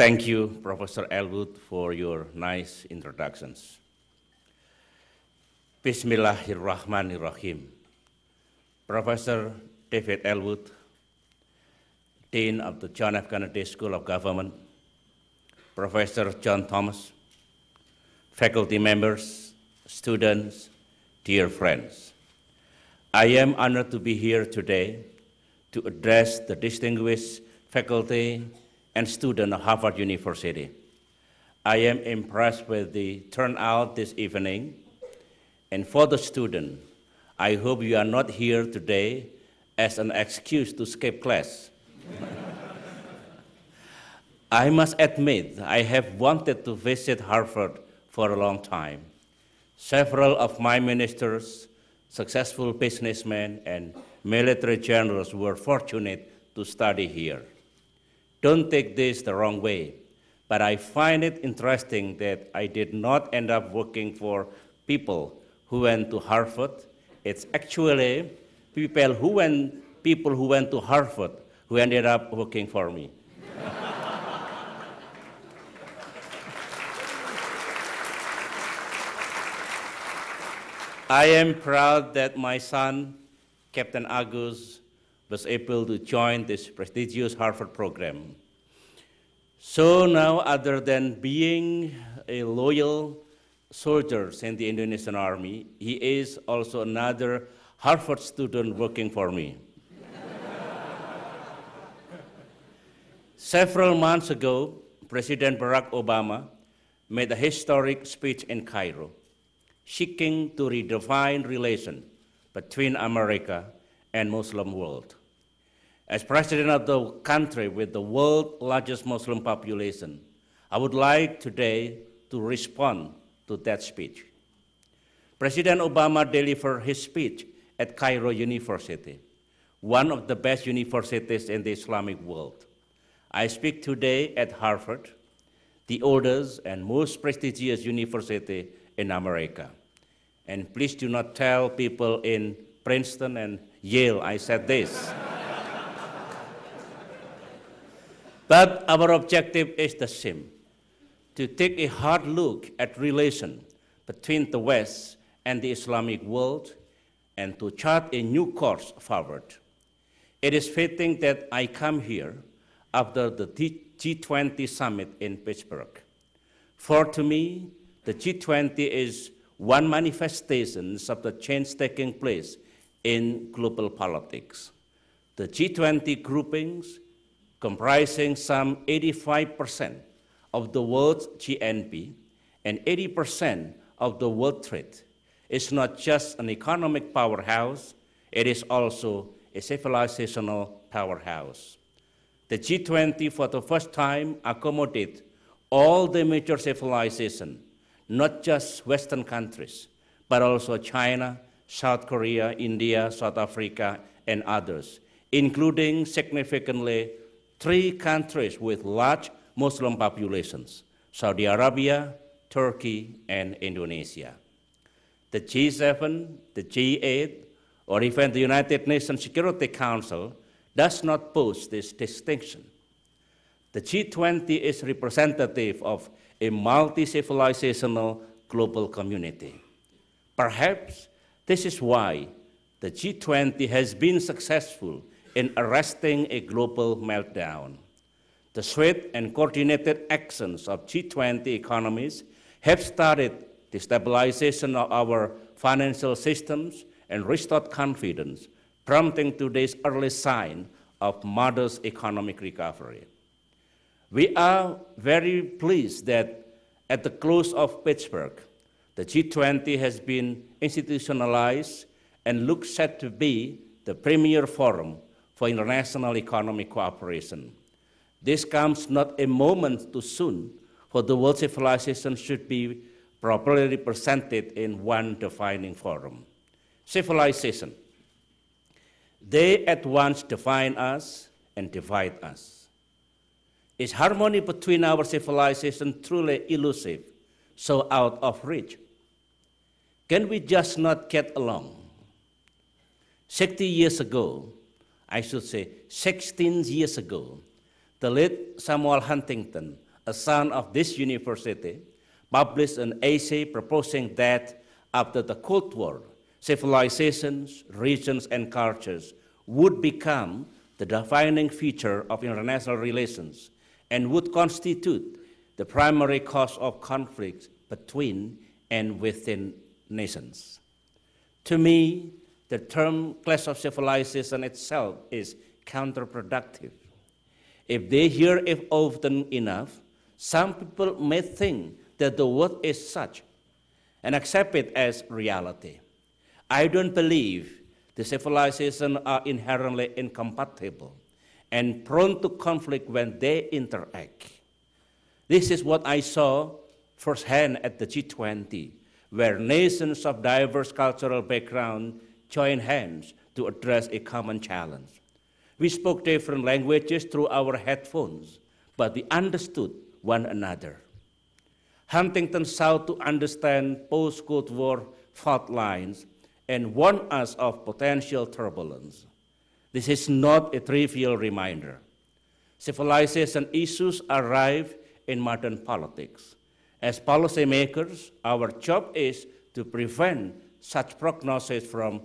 Thank you, Professor Elwood, for your nice introductions. Bismillahirrahmanirrahim. Professor David Elwood, Dean of the John F. Kennedy School of Government, Professor John Thomas, faculty members, students, dear friends. I am honored to be here today to address the distinguished faculty and students of Harvard University. I am impressed with the turnout this evening, and for the student, I hope you are not here today as an excuse to skip class. I must admit, I have wanted to visit Harvard for a long time. Several of my ministers, successful businessmen, and military generals were fortunate to study here. Don't take this the wrong way, but I find it interesting that I did not end up working for people who went to Harvard. It's actually people who went to Harvard who ended up working for me. I am proud that my son, Captain Agus, was able to join this prestigious Harvard program. So now, other than being a loyal soldier in the Indonesian Army, he is also another Harvard student working for me. Several months ago, President Barack Obama made a historic speech in Cairo, seeking to redefine relations between America and Muslim world. As president of the country with the world's largest Muslim population, I would like today to respond to that speech. President Obama delivered his speech at Cairo University, one of the best universities in the Islamic world. I speak today at Harvard, the oldest and most prestigious university in America. And please do not tell people in Princeton and Yale I said this. But our objective is the same, to take a hard look at relations between the West and the Islamic world and to chart a new course forward. It is fitting that I come here after the G20 summit in Pittsburgh. For to me, the G20 is one manifestation of the change taking place in global politics. The G20 groupings, comprising some 85% of the world's GNP and 80% of the world trade, is not just an economic powerhouse, it is also a civilizational powerhouse. The G20 for the first time accommodates all the major civilizations, not just Western countries, but also China, South Korea, India, South Africa, and others, including significantly 3 countries with large Muslim populations, Saudi Arabia, Turkey, and Indonesia. The G7, the G8, or even the United Nations Security Council does not pose this distinction. The G20 is representative of a multi-civilizational global community. Perhaps this is why the G20 has been successful in arresting a global meltdown. The swift and coordinated actions of G20 economies have started the stabilization of our financial systems and restored confidence, prompting today's early sign of modest economic recovery. We are very pleased that at the close of Pittsburgh, the G20 has been institutionalized and looks set to be the premier forum for international economic cooperation. This comes not a moment too soon, for the world civilization should be properly represented in one defining forum. Civilization. They at once define us and divide us. Is harmony between our civilization truly elusive, so out of reach? Can we just not get along? 60 years ago, I should say 16 years ago, the late Samuel Huntington, a son of this university, published an essay proposing that after the Cold War, civilizations, regions, and cultures would become the defining feature of international relations and would constitute the primary cause of conflicts between and within nations. To me, the term clash of civilization itself is counterproductive. If they hear it often enough, some people may think that the word is such and accept it as reality. I don't believe the civilizations are inherently incompatible and prone to conflict when they interact. This is what I saw firsthand at the G20, where nations of diverse cultural backgrounds joined hands to address a common challenge. We spoke different languages through our headphones, but we understood one another. Huntington sought to understand post-Cold War fault lines and warned us of potential turbulence. This is not a trivial reminder. Civilization issues arrive in modern politics. As policymakers, our job is to prevent such prognosis from